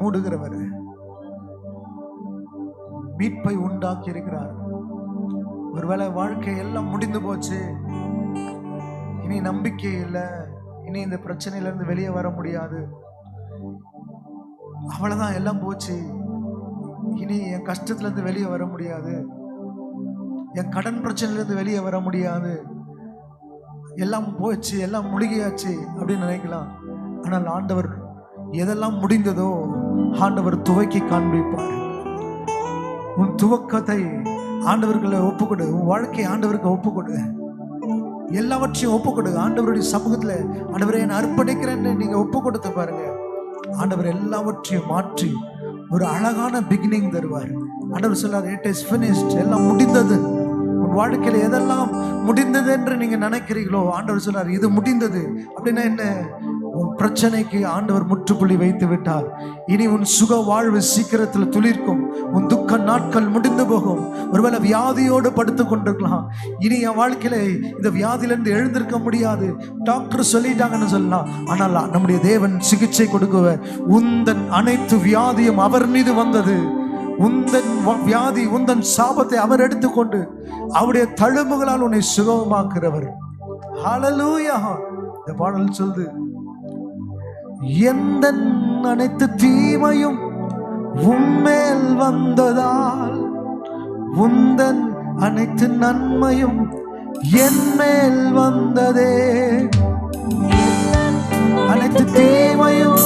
மூடுகிறவர், மீட்பை உண்டாக்கி இருக்கிறார். ஒருவேளை வாழ்க்கை எல்லாம் முடிந்து போச்சு, இனி நம்பிக்கை இல்லை, இனி இந்த பிரச்சனையில இருந்து வெளியே வர முடியாது, அவ்வளவுதான், எல்லாம் போச்சு, இனி என் கஷ்டத்துல இருந்து வெளியே வர முடியாது, என் கடன் பிரச்சனையில இருந்து வெளியே வர முடியாது, எல்லாம் போச்சு, எல்லாம் முழுகியாச்சு அப்படின்னு நினைக்கலாம். ஆனால் ஆண்டவர் எதெல்லாம் முடிந்ததோ ஆண்டவர் துவக்கி காண்பிப்பார். உன் துவக்கத்தை ஆண்டவர்களை ஒப்புக்கொடு, உன் வாழ்க்கையை ஆண்டவருக்கு ஒப்புக்கொடு, எல்லாவற்றையும் ஒப்புக்கொடு. ஆண்டவருடைய சமூகத்துல ஆண்டவரை நான் அர்ப்பணிக்கிறேன்னு நீங்க ஒப்பு கொடுத்து பாருங்க, ஆண்டவர் எல்லாவற்றையும் மாற்றி ஒரு அழகான பிகினிங் தருவார். ஆண்டவர் சொல்றார், இட் இஸ் finished, எல்லாம் முடிந்தது. உன் வாழ்க்கையில எதெல்லாம் முடிந்தது என்று நீங்க நினைக்கிறீங்களோ ஆண்டவர் சொல்றார், இது முடிந்தது. அப்படின்னா என்ன? உன் பிரச்சனைக்கு ஆண்டவர் முற்றுப்புள்ளி வைத்து விட்டார். இனி உன் சுக வாழ்வு சீக்கிரத்தில் துளிர்க்கும். உன் துக்க நாட்கள் முடிந்து போகும். ஒருவேளை வியாதியோடு படுத்து கொண்டிருக்கலாம், இனி என் வாழ்க்கையில இந்த வியாதியிலிருந்து எழுந்திருக்க முடியாது, டாக்டர் சொல்லிட்டாங்கன்னு சொல்லலாம். ஆனால் நம்முடைய தேவன் சிகிச்சை கொடுக்குவார். உந்தன் அனைத்து வியாதியும் அவர் மீது வந்தது. உந்தன் வியாதி, உந்தன் சாபத்தை அவர் எடுத்துக்கொண்டு அவருடைய தழும்புகளால் உன்னை சுகமாக்குறவர். ஹல்லேலூயா. இந்த பாடல் சொல்லுது, எந்த அனைத்து தீமையும் உம்மேல் வந்ததால் உந்தன் அனைத்து நன்மையும் என் மேல் வந்ததே. அனைத்து தீமையும்